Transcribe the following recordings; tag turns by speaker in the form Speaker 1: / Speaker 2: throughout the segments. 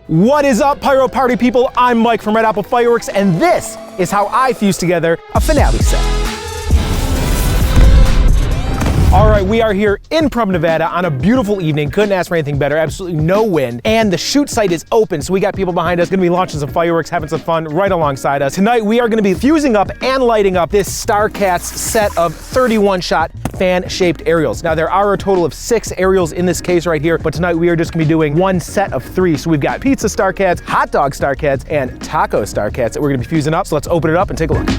Speaker 1: What is up, Pyro Party people? I'm Mike from Red Apple Fireworks, and this is how I fuse together a finale set. All right, we are here in Pahrump, Nevada on a beautiful evening. Couldn't ask for anything better. Absolutely no wind. And the shoot site is open, so we got people behind us, gonna be launching some fireworks, having some fun right alongside us. Tonight, we are gonna be fusing up and lighting up this StarCats set of 31-shot fan-shaped aerials. Now, there are a total of 6 aerials in this case right here, but tonight we are just gonna be doing one set of 3. So we've got pizza StarCats, hot dog StarCats, and taco StarCats that we're gonna be fusing up. So let's open it up and take a look.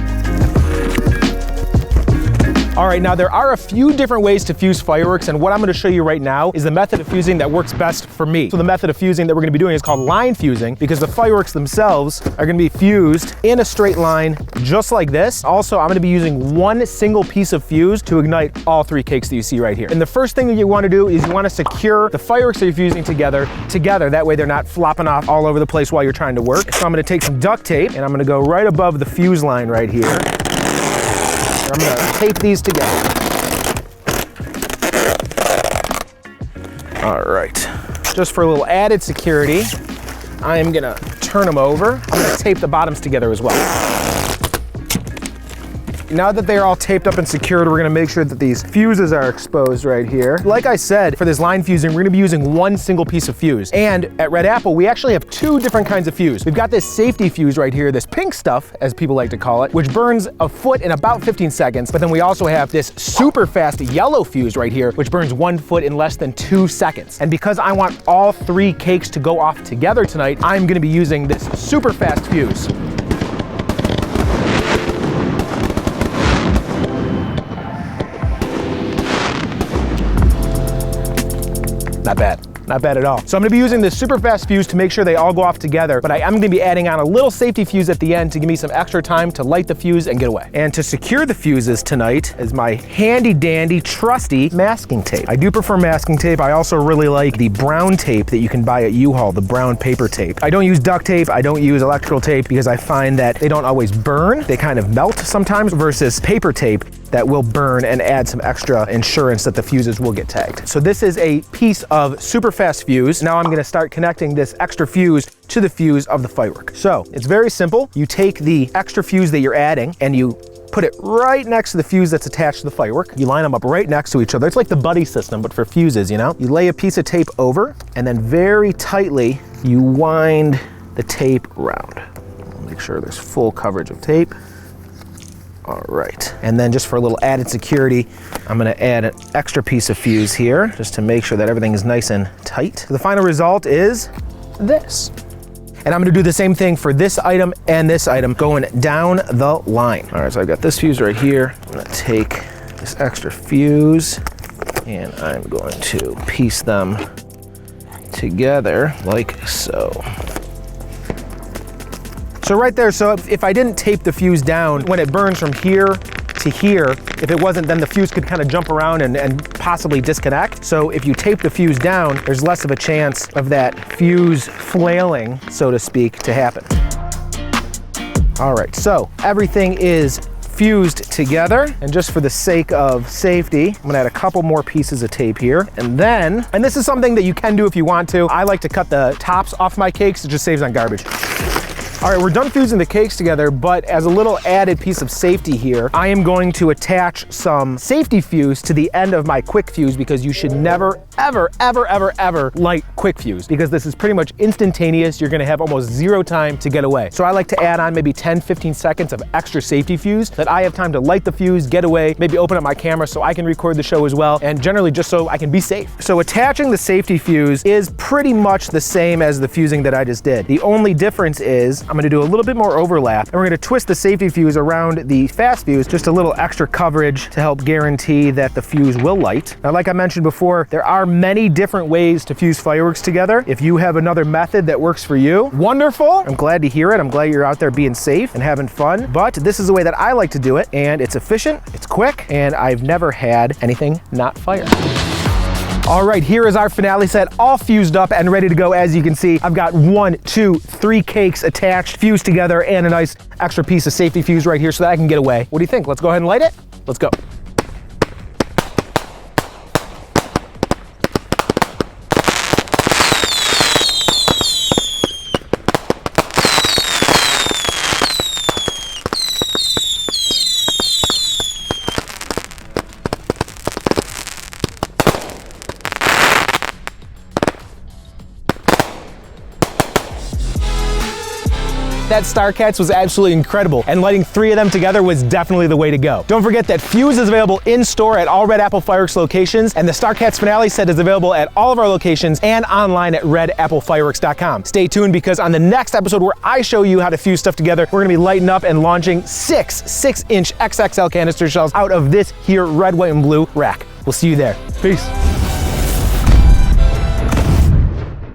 Speaker 1: All right, now there are a few different ways to fuse fireworks, and what I'm gonna show you right now is the method of fusing that works best for me. So the method of fusing that we're gonna be doing is called line fusing, because the fireworks themselves are gonna be fused in a straight line, just like this. Also, I'm gonna be using one single piece of fuse to ignite all 3 cakes that you see right here. And the first thing that you wanna do is you wanna secure the fireworks that you're fusing together. That way they're not flopping off all over the place while you're trying to work. So I'm gonna take some duct tape, and I'm gonna go right above the fuse line right here. I'm gonna tape these together. All right, just for a little added security, I am gonna turn them over. I'm gonna tape the bottoms together as well. Now that they're all taped up and secured, we're gonna make sure that these fuses are exposed right here. Like I said, for this line fusing, we're gonna be using one single piece of fuse. And at Red Apple, we actually have 2 different kinds of fuse. We've got this safety fuse right here, this pink stuff, as people like to call it, which burns a foot in about 15 seconds. But then we also have this super fast yellow fuse right here, which burns 1 foot in less than 2 seconds. And because I want all 3 cakes to go off together tonight, I'm gonna be using this super fast fuse. Not bad. Not bad at all. So I'm gonna be using this super fast fuse to make sure they all go off together, but I am gonna be adding on a little safety fuse at the end to give me some extra time to light the fuse and get away. And to secure the fuses tonight is my handy dandy trusty masking tape. I do prefer masking tape. I also really like the brown tape that you can buy at U-Haul, the brown paper tape. I don't use duct tape, I don't use electrical tape because I find that they don't always burn. They kind of melt sometimes versus paper tape that will burn and add some extra insurance that the fuses will get tagged. So this is a piece of super fast fuse. Now I'm gonna start connecting this extra fuse to the fuse of the firework. So it's very simple. You take the extra fuse that you're adding and you put it right next to the fuse that's attached to the firework. You line them up right next to each other. It's like the buddy system, but for fuses, you know? You lay a piece of tape over and then very tightly you wind the tape around. Make sure there's full coverage of tape. All right, and then just for a little added security, I'm gonna add an extra piece of fuse here just to make sure that everything is nice and tight. The final result is this. And I'm gonna do the same thing for this item and this item going down the line. All right, so I've got this fuse right here. I'm gonna take this extra fuse and I'm going to piece them together like so. So right there, so if I didn't tape the fuse down, when it burns from here to here, if it wasn't, then the fuse could kind of jump around and possibly disconnect. So if you tape the fuse down, there's less of a chance of that fuse flailing, so to speak, to happen. All right, so everything is fused together, and just for the sake of safety, I'm gonna add a couple more pieces of tape here, and then, and this is something that you can do if you want to, I like to cut the tops off my cakes. It just saves on garbage. All right, we're done fusing the cakes together, but as a little added piece of safety here, I am going to attach some safety fuse to the end of my quick fuse, because you should never, ever, ever, ever, ever light quick fuse, because this is pretty much instantaneous. You're gonna have almost 0 time to get away. So I like to add on maybe 10, 15 seconds of extra safety fuse that I have time to light the fuse, get away, maybe open up my camera so I can record the show as well, and generally just so I can be safe. So attaching the safety fuse is pretty much the same as the fusing that I just did. The only difference is I'm gonna do a little bit more overlap, and we're gonna twist the safety fuse around the fast fuse, just a little extra coverage to help guarantee that the fuse will light. Now, like I mentioned before, there are many different ways to fuse fireworks together. If you have another method that works for you, wonderful. I'm glad to hear it. I'm glad you're out there being safe and having fun, but this is the way that I like to do it, and it's efficient, it's quick, and I've never had anything not fire. All right, here is our finale set, all fused up and ready to go. As you can see, I've got 1, 2, 3 cakes attached, fused together, and a nice extra piece of safety fuse right here so that I can get away. What do you think? Let's go ahead and light it. Let's go. that StarCats was absolutely incredible, and lighting 3 of them together was definitely the way to go. Don't forget that Fuse is available in-store at all Red Apple Fireworks locations, and the StarCats Finale set is available at all of our locations and online at redapplefireworks.com. Stay tuned, because on the next episode where I show you how to fuse stuff together, we're gonna be lighting up and launching 6-inch XXL canister shells out of this here red, white, and blue rack. We'll see you there. Peace.